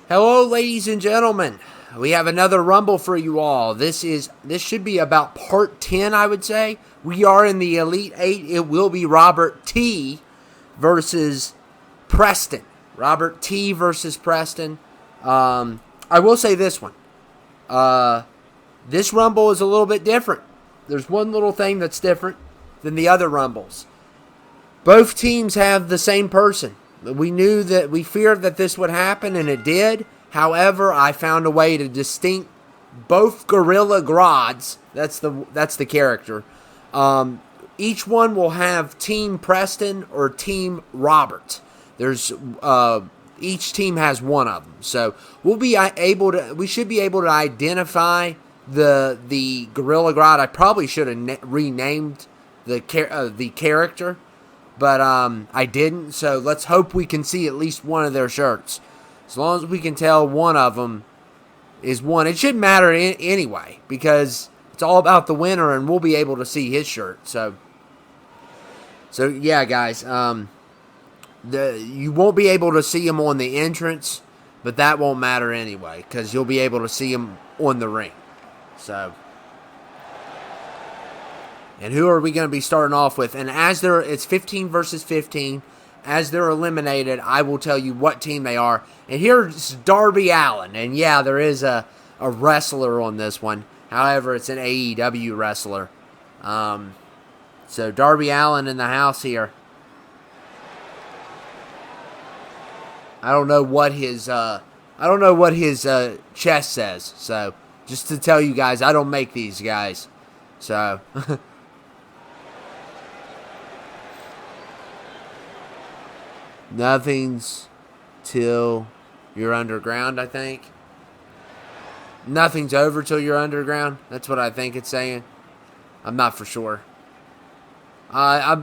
Hello, ladies and gentlemen. We have another Rumble for you all. This should be about part 10, I would say. We are in the Elite 8. It will be Robert T versus Preston. Robert T versus Preston. I will say this one. This Rumble is a little bit different. There's one little thing that's different than the other Rumbles. Both teams have the same person. We feared that this would happen, and it did. However, I found a way to distinct both Gorilla Grods. That's the character. Each one will have Team Preston or Team Robert. Each team has one of them. So we should be able to identify the Gorilla Grodd. I probably should have renamed the character. But I didn't, so let's hope we can see at least one of their shirts. As long as we can tell one of them is one. It shouldn't matter anyway, because it's all about the winner, and we'll be able to see his shirt. So yeah, guys. You won't be able to see him on the entrance, but that won't matter anyway, because you'll be able to see him on the ring. So... And who are we going to be starting off with? And it's 15 versus 15. As they're eliminated, I will tell you what team they are. And here's Darby Allin. And yeah, there is a wrestler on this one. However, it's an AEW wrestler. So Darby Allin in the house here. I don't know what his chest says. So just to tell you guys, I don't make these guys. So nothing's till you're underground, I think. Nothing's over till you're underground. That's what I think it's saying. I'm not for sure. I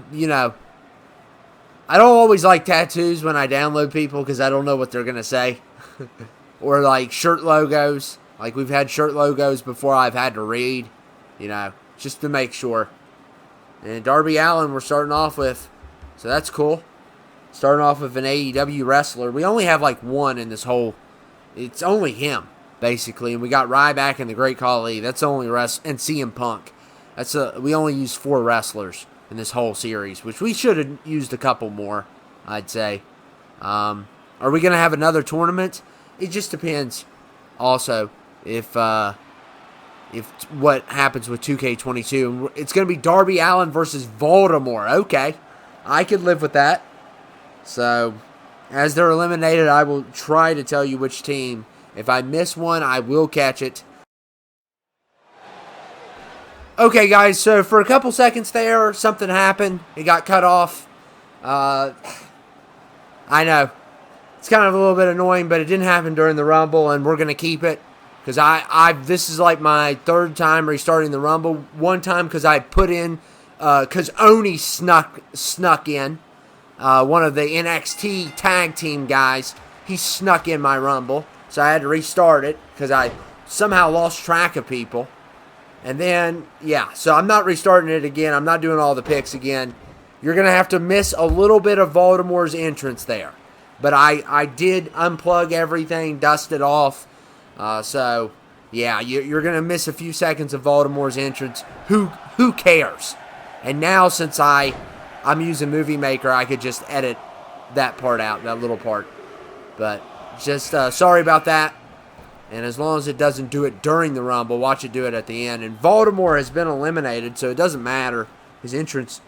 don't always like tattoos when I download people because I don't know what they're going to say. Or like shirt logos. Like we've had shirt logos before I've had to read. Just to make sure. And Darby Allin we're starting off with. So that's cool. Starting off with an AEW wrestler. We only have like one in this whole... It's only him, basically. And we got Ryback and the Great Khali. That's the only and CM Punk. We only used 4 wrestlers in this whole series, which we should have used a couple more, I'd say. Are we going to have another tournament? It just depends. Also, if what happens with 2k19. It's going to be Darby Allin versus Voldemort. Okay. I could live with that. So, as they're eliminated, I will try to tell you which team. If I miss one, I will catch it. Okay, guys, so for a couple seconds there, something happened. It got cut off. I know. It's kind of a little bit annoying, but it didn't happen during the Rumble, and we're going to keep it. Because this is like my 3rd time restarting the Rumble. One time because I put in, because Oni snuck in. One of the NXT tag team guys, he snuck in my Rumble. So I had to restart it because I somehow lost track of people. And then, yeah, so I'm not restarting it again. I'm not doing all the picks again. You're going to have to miss a little bit of Voldemort's entrance there. But I did unplug everything, dust it off. So, yeah, you're going to miss a few seconds of Voldemort's entrance. Who cares? And now, since I'm using Movie Maker, I could just edit that part out, that little part. But just sorry about that. And as long as it doesn't do it during the Rumble, watch it do it at the end. And Voldemort has been eliminated, so it doesn't matter. His entrance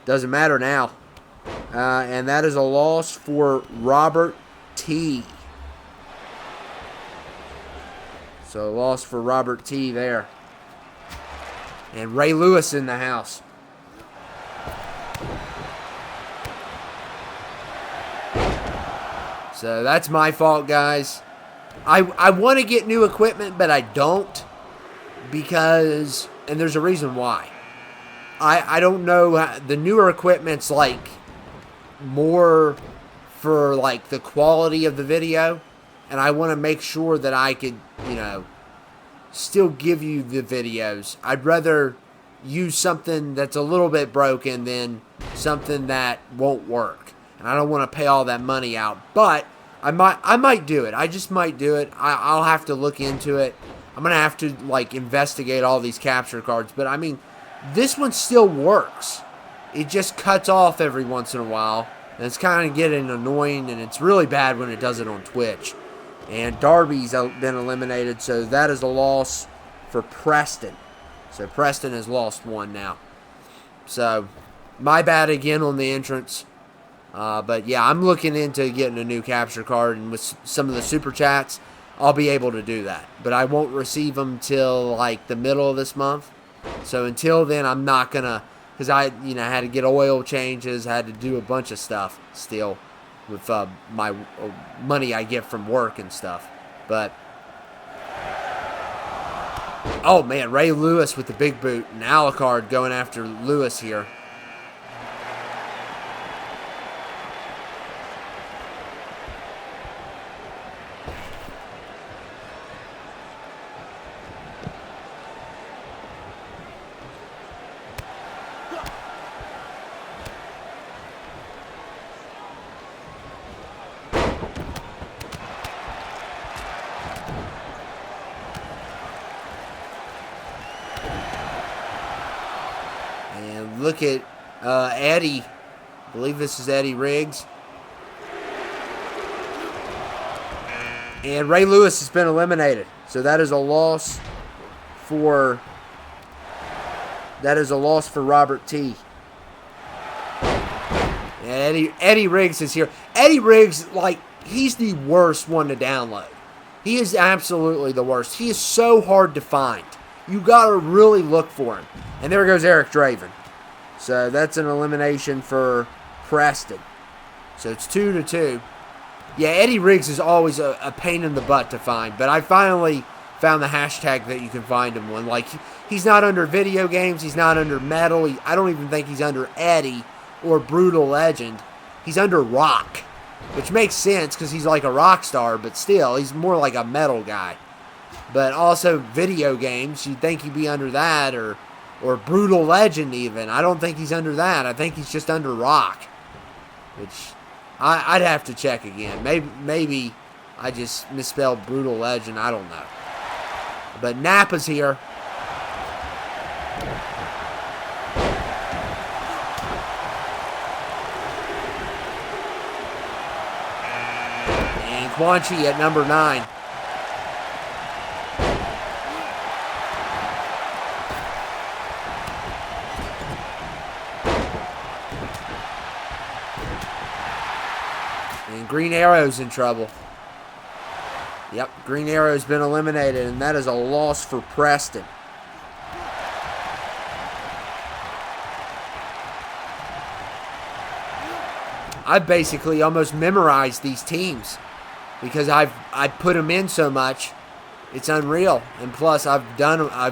doesn't matter now. And that is a loss for Robert T. So a loss for Robert T there. And Ray Lewis in the house. So that's my fault, guys. I want to get new equipment, but I don't. Because, and there's a reason why. I don't know, the newer equipment's like more for like the quality of the video. And I want to make sure that I could, still give you the videos. I'd rather use something that's a little bit broken than something that won't work. And I don't want to pay all that money out. But I might do it. I just might do it. I'll have to look into it. I'm going to have to, like, investigate all these capture cards. But, I mean, this one still works. It just cuts off every once in a while. And it's kind of getting annoying, and it's really bad when it does it on Twitch. And Darby's been eliminated, so that is a loss for Preston. So Preston has lost one now. So, my bad again on the entrance. But, yeah, I'm looking into getting a new capture card, and with some of the Super Chats, I'll be able to do that. But I won't receive them till, like, the middle of this month. So until then, I'm not going to, because I had to get oil changes, I had to do a bunch of stuff still with my money I get from work and stuff. But, oh, man, Ray Lewis with the big boot, and Alucard going after Lewis here. And look at Eddie. I believe this is Eddie Riggs. And Ray Lewis has been eliminated. So that is a loss for Robert T. And Eddie Riggs is here. Eddie Riggs, like, he's the worst one to download. He is absolutely the worst. He is so hard to find. You got to really look for him. And there goes Eric Draven. So that's an elimination for Preston. So it's 2-2. Yeah, Eddie Riggs is always a pain in the butt to find. But I finally found the hashtag that you can find him on. Like, he's not under video games. He's not under metal. I don't even think he's under Eddie or Brutal Legend. He's under rock. Which makes sense because he's like a rock star. But still, he's more like a metal guy. But also video games, you'd think he'd be under that, or Brutal Legend even. I don't think he's under that. I think he's just under rock, which I'd have to check again. Maybe I just misspelled Brutal Legend. I don't know. But Napa's here. And Quan Chi at number 9. Green Arrow's in trouble. Yep, Green Arrow's been eliminated, and that is a loss for Preston. I've basically almost memorized these teams because I've put them in so much. It's unreal. And plus, I've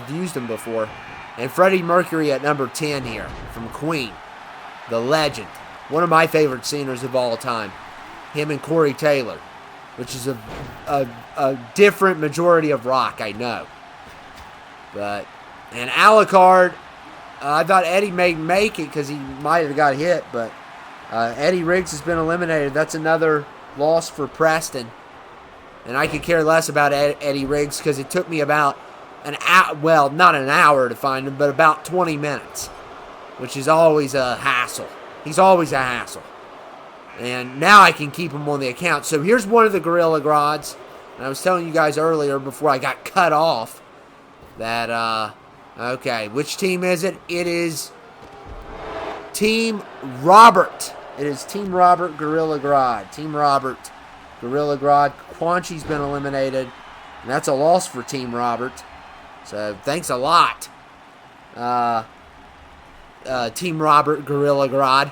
used them before. And Freddie Mercury at number 10 here from Queen, the legend, one of my favorite singers of all time. Him and Corey Taylor, which is a different majority of rock, I know. And Alucard, I thought Eddie may make it because he might have got hit, but Eddie Riggs has been eliminated. That's another loss for Preston. And I could care less about Eddie Riggs because it took me about an hour, well, not an hour to find him, but about 20 minutes, which is always a hassle. He's always a hassle. And now I can keep him on the account. So here's one of the Gorilla Grods. And I was telling you guys earlier before I got cut off that, okay, which team is it? It is Team Robert. It is Team Robert Gorilla Grodd. Team Robert Gorilla Grodd. Quan Chi's been eliminated. And that's a loss for Team Robert. So thanks a lot, Team Robert Gorilla Grodd.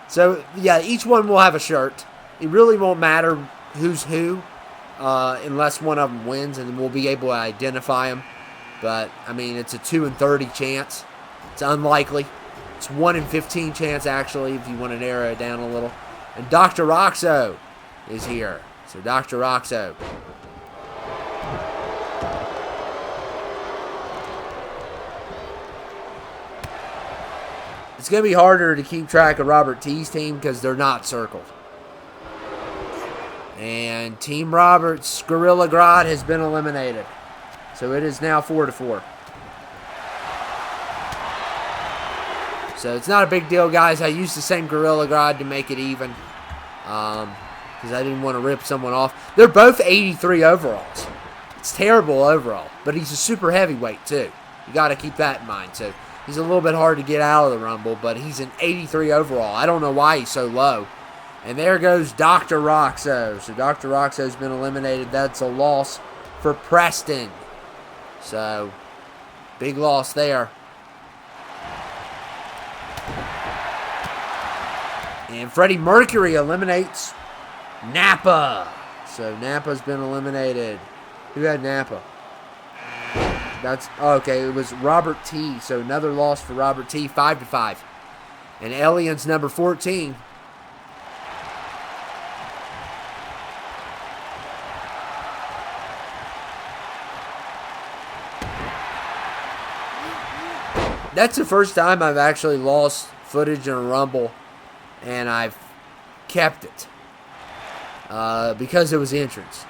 So, yeah, each one will have a shirt. It really won't matter who's who unless one of them wins, and we'll be able to identify them. But, I mean, it's a 2 in 30 chance. It's unlikely. It's 1 in 15 chance, actually, if you want to narrow it down a little. And Dr. Roxo is here. So, Dr. Roxo. It's going to be harder to keep track of Robert T's team because they're not circled. And Team Roberts, Gorilla Grodd has been eliminated. So it is now 4-4. So it's not a big deal, guys. I used the same Gorilla Grodd to make it even. Because I didn't want to rip someone off. They're both 83 overalls. It's terrible overall. But he's a super heavyweight, too. You got to keep that in mind, too. He's a little bit hard to get out of the Rumble, but he's an 83 overall. I don't know why he's so low. And there goes Dr. Roxo. So Dr. Roxo's been eliminated. That's a loss for Preston. So, big loss there. And Freddie Mercury eliminates Nappa. So Nappa's been eliminated. Who had Nappa? Okay, it was Robert T. So another loss for Robert T, 5-5. And Alien's number 14. That's the first time I've actually lost footage in a Rumble, and I've kept it because it was entrance.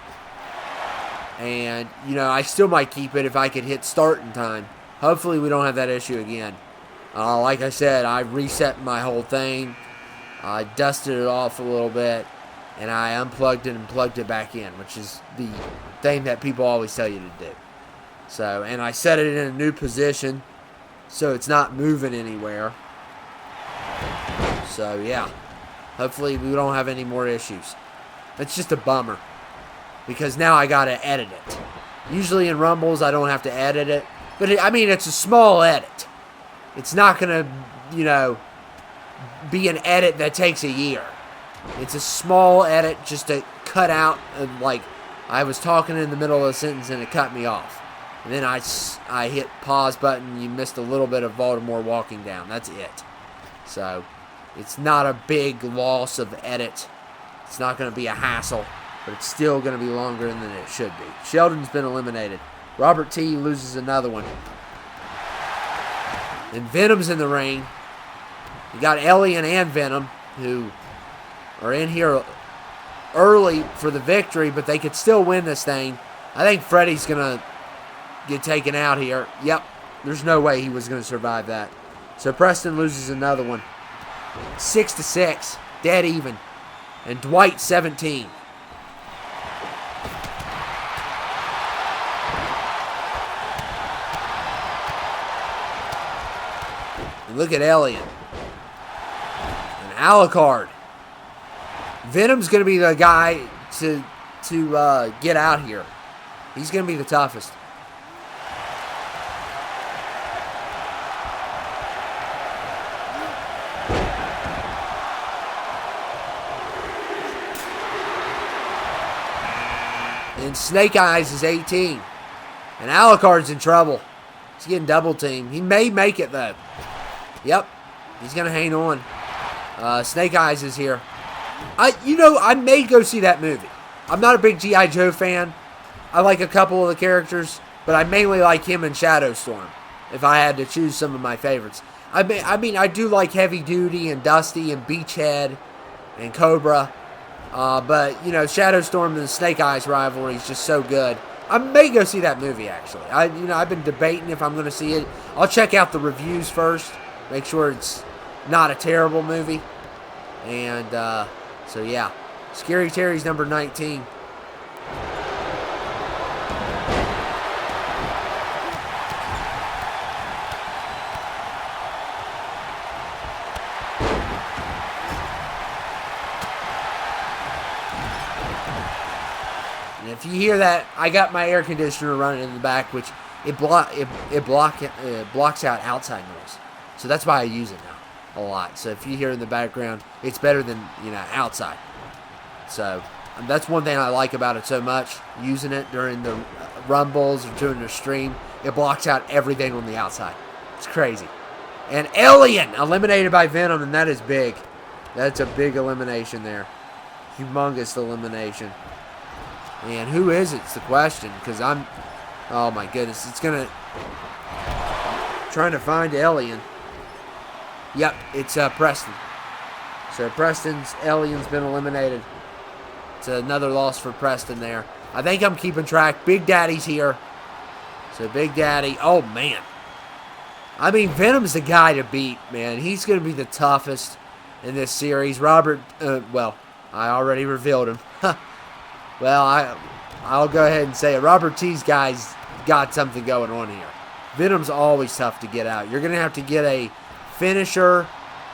And, you know, I still might keep it if I could hit start in time. Hopefully we don't have that issue again. Like I said, I reset my whole thing. I dusted it off a little bit, and I unplugged it and plugged it back in, which is the thing that people always tell you to do. So, and I set it in a new position, so it's not moving anywhere. So, yeah. Hopefully we don't have any more issues. It's just a bummer, because now I got to edit it. Usually in Rumbles I don't have to edit it. But, I mean, it's a small edit. It's not going to, you know, be an edit that takes a year. It's a small edit just to cut out, like, I was talking in the middle of a sentence and it cut me off. And then I hit pause button. You missed a little bit of Baltimore walking down. That's it. So, it's not a big loss of edit. It's not going to be a hassle. But it's still going to be longer than it should be. Sheldon's been eliminated. Robert T loses another one. And Venom's in the ring. You got Alien and Venom, who are in here early for the victory, but they could still win this thing. I think Freddie's going to get taken out here. Yep, there's no way he was going to survive that. So Preston loses another one. 6-6, dead even. And Dwight 17. And look at Alien. And Alucard. Venom's going to be the guy to get out here. He's going to be the toughest. And Snake Eyes is 18. And Alucard's in trouble. He's getting double teamed. He may make it, though. Yep. He's going to hang on. Snake Eyes is here. I may go see that movie. I'm not a big G.I. Joe fan. I like a couple of the characters, but I mainly like him and Shadowstorm, if I had to choose some of my favorites. I mean, I do like Heavy Duty and Dusty and Beachhead and Cobra. But, you know, Shadowstorm and the Snake Eyes rivalry is just so good. I may go see that movie, actually. I've been debating if I'm going to see it. I'll check out the reviews first. Make sure it's not a terrible movie. And, so yeah. Scary Terry's number 19. And if you hear that, I got my air conditioner running in the back, which it blocks out outside noise. So that's why I use it now a lot. So if you hear in the background, it's better than, outside. So that's one thing I like about it so much, using it during the Rumbles or during the stream. It blocks out everything on the outside. It's crazy. And Alien eliminated by Venom, and that is big. That's a big elimination there. Humongous elimination. And who is it's the question, because oh my goodness, trying to find Alien. Yep, it's Preston. So Preston's Alien's been eliminated. It's another loss for Preston there. I think I'm keeping track. Big Daddy's here. So Big Daddy. Oh, man. I mean, Venom's the guy to beat, man. He's going to be the toughest in this series. Robert, well, I already revealed him. Well, I'll go ahead and say it. Robert T's guy's got something going on here. Venom's always tough to get out. You're going to have to get a finisher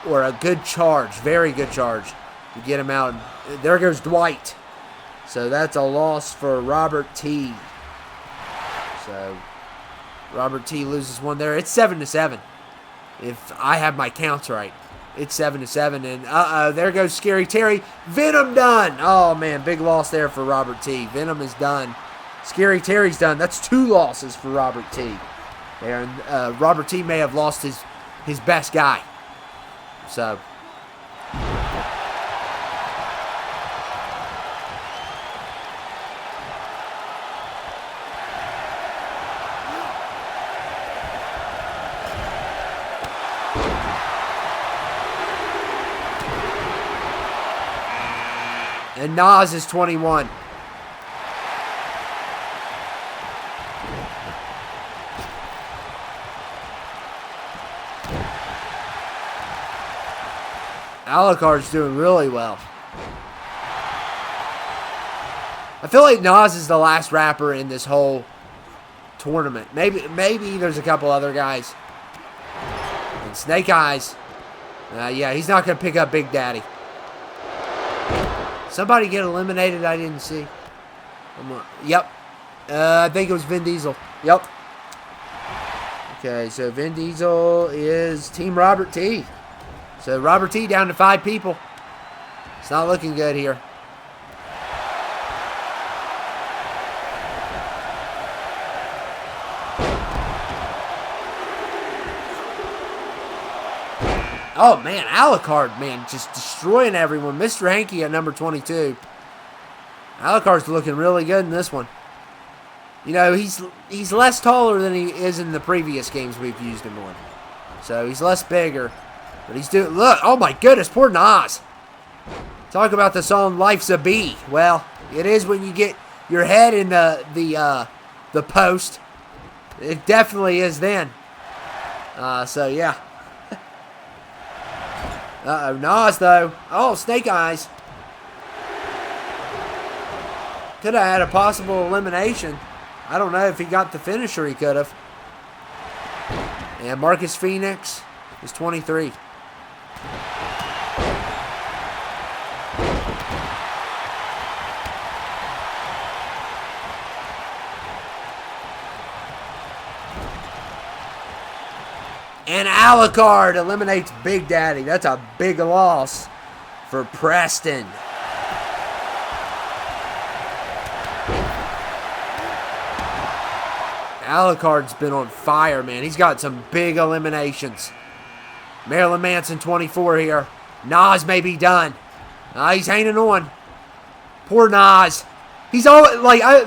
or a good charge, very good charge, to get him out. There goes Dwight. So that's a loss for Robert T. So Robert T loses one there. It's 7-7. If I have my counts right. It's 7-7. And there goes Scary Terry. Venom done. Oh man, big loss there for Robert T. Venom is done. Scary Terry's done. That's 2 losses for Robert T. There, and Robert T may have lost his best guy. So and Nas is 21. Alucard's doing really well. I feel like Nas is the last rapper in this whole tournament. Maybe there's a couple other guys. And Snake Eyes. Yeah, he's not going to pick up Big Daddy. Somebody get eliminated I didn't see. Yep. I think it was Vin Diesel. Yep. Okay, so Vin Diesel is Team Robert T. So Robert T down to 5 people. It's not looking good here. Oh, man, Alucard, man, just destroying everyone. Mr. Hanky at number 22. Alucard's looking really good in this one. You know, he's less taller than he is in the previous games we've used him on. So he's less bigger. But he's doing, look, oh my goodness, poor Nas. Talk about the song Life's a Bee. Well, it is when you get your head in the post. It definitely is then. So, yeah. Uh-oh, Nas, though. Oh, Snake Eyes. Could have had a possible elimination. I don't know if he got the finisher, he could have. And Marcus Phoenix is 23. And Alucard eliminates Big Daddy. That's a big loss for Preston. Alucard's been on fire, man. He's got some big eliminations. Marilyn Manson, 24 here. Nas may be done. He's hanging on. Poor Nas. He's always, like, I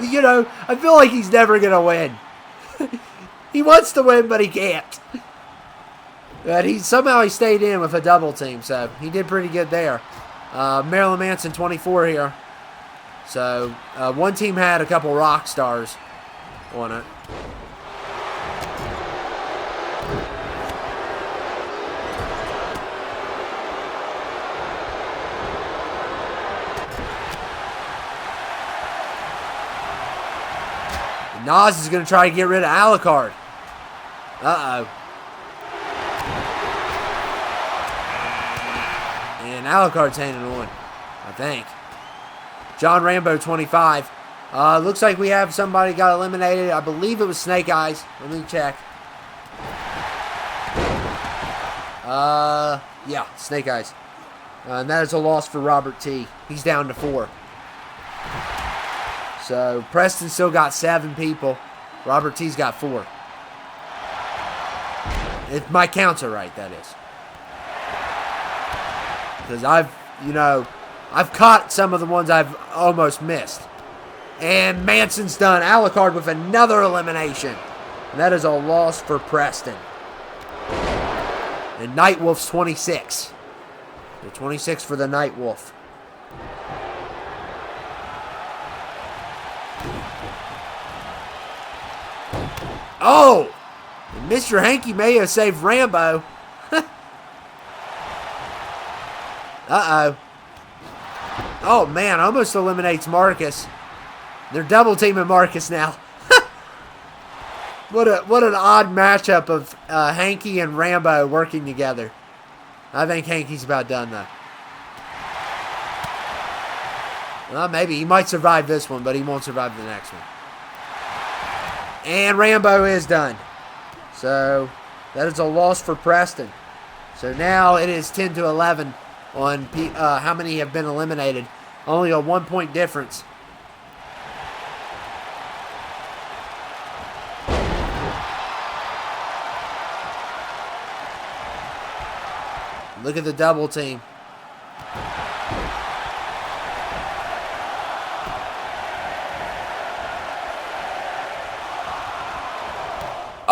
feel like he's never going to win. He wants to win, but he can't. But somehow he stayed in with a double team, so he did pretty good there. Marilyn Manson, 24 here. So one team had a couple rock stars on it. Nas is going to try to get rid of Alucard. Uh-oh. And Alucard's hanging on, I think. John Rambo, 25. Looks like we have somebody got eliminated. I believe it was Snake Eyes. Let me check. Yeah, Snake Eyes. And that is a loss for Robert T. He's down to 4. So Preston still got 7 people. Robert T's got 4. If my counts are right, that is. Because I've caught some of the ones I've almost missed. And Manson's done. Alucard with another elimination. And that is a loss for Preston. And Nightwolf's 26. The 26 for the Nightwolf. Oh! And Mr. Hanky may have saved Rambo. Uh-oh. Oh, man, almost eliminates Marcus. They're double teaming Marcus now. What an odd matchup of Hanky and Rambo working together. I think Hanky's about done, though. Well, maybe. He might survive this one, but he won't survive the next one. And Rambo is done. So, that is a loss for Preston. So now it is 10-11 on how many have been eliminated. Only a 1-point difference. Look at the double team.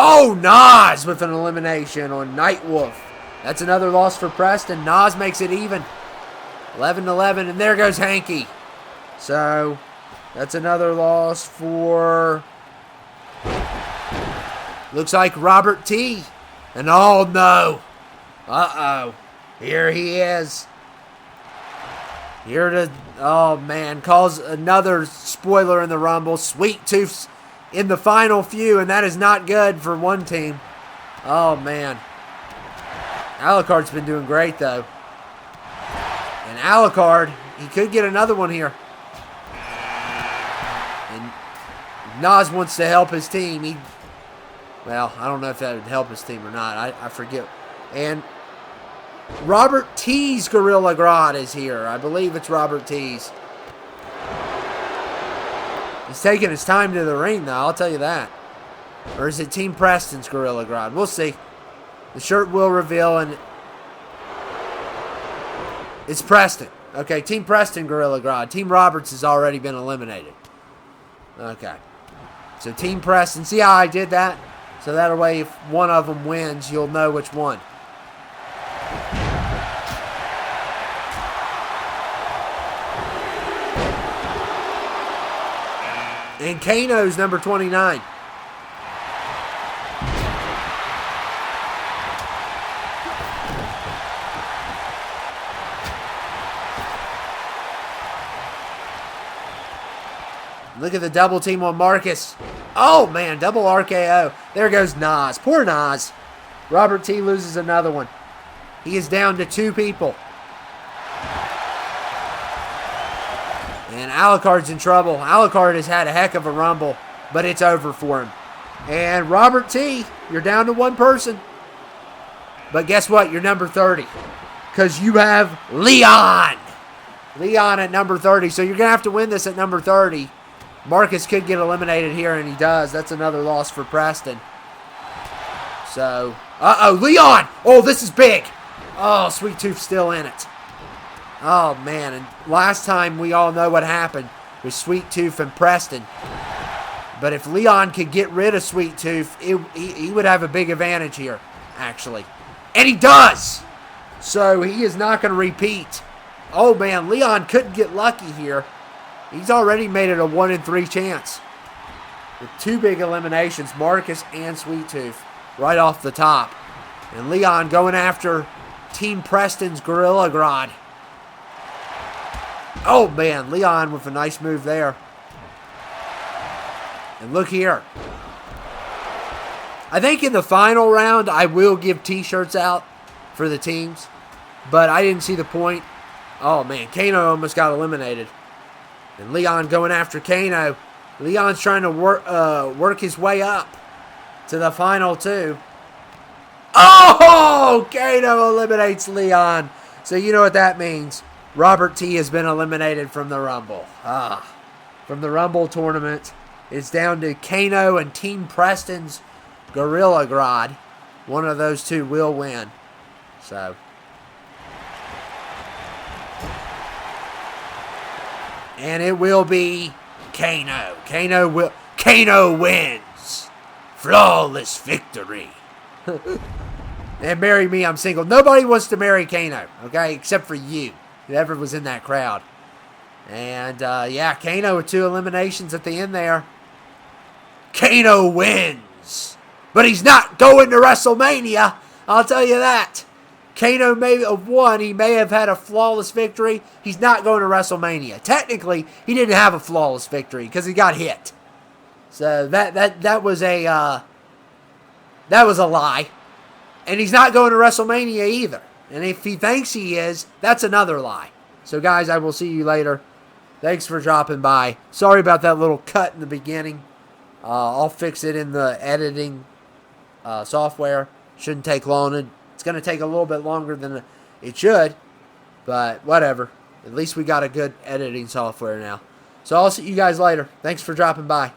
Oh, Nas with an elimination on Nightwolf. That's another loss for Preston. Nas makes it even. 11-11, and there goes Hanky. So, that's another loss for... looks like Robert T. And oh, no. Uh-oh. Here he is. Here to... oh, man. Calls another spoiler in the Rumble. Sweet Tooth's in the final few, and that is not good for one team. Oh, man. Alucard's been doing great, though. And Alucard, he could get another one here. And Nas wants to help his team. Well, I don't know if that would help his team or not. I forget. And Robert T's Gorilla Grodd is here. I believe it's Robert T's. He's taking his time to the ring, though. I'll tell you that. Or is it Team Preston's Gorilla Grodd? We'll see. The shirt will reveal, and it's Preston. Okay, Team Preston Gorilla Grodd. Team Roberts has already been eliminated. Okay. So Team Preston. See how I did that? So that way, if one of them wins, you'll know which one. And Kano's number 29. Look at the double team on Marcus. Oh, man, double RKO. There goes Nas. Poor Nas. Robert T loses another one. He is down to 2 people. And Alucard's in trouble. Alucard has had a heck of a rumble, but it's over for him. And Robert T, you're down to 1 person. But guess what? You're number 30. Because you have Leon. Leon at number 30. So you're going to have to win this at number 30. Marcus could get eliminated here, and he does. That's another loss for Preston. So, uh-oh, Leon! Oh, this is big. Oh, Sweet Tooth's still in it. Oh, man, and last time we all know what happened with Sweet Tooth and Preston. But if Leon could get rid of Sweet Tooth, he would have a big advantage here, actually. And he does! So he is not going to repeat. Oh, man, Leon couldn't get lucky here. He's already made it a 1-in-3 chance. With 2 big eliminations, Marcus and Sweet Tooth, right off the top. And Leon going after Team Preston's Gorilla Grodd. Oh, man, Leon with a nice move there. And look here. I think in the final round, I will give T-shirts out for the teams. But I didn't see the point. Oh, man, Kano almost got eliminated. And Leon going after Kano. Leon's trying to work his way up to the final 2. Oh! Kano eliminates Leon. So you know what that means. Robert T has been eliminated from the Rumble. From the Rumble tournament. It's down to Kano and Team Preston's Gorilla Grodd. One of those 2 will win. So... and it will be Kano. Kano wins. Flawless victory. And marry me, I'm single. Nobody wants to marry Kano, okay? Except for you. Whoever was in that crowd. And, yeah, Kano with 2 eliminations at the end there. Kano wins. But he's not going to WrestleMania. I'll tell you that. Kano may have won. He may have had a flawless victory. He's not going to WrestleMania. Technically, he didn't have a flawless victory because he got hit. So that was a lie. And he's not going to WrestleMania either. And if he thinks he is, that's another lie. So, guys, I will see you later. Thanks for dropping by. Sorry about that little cut in the beginning. I'll fix it in the editing software. Shouldn't take long. It's going to take a little bit longer than it should. But whatever. At least we got a good editing software now. So I'll see you guys later. Thanks for dropping by.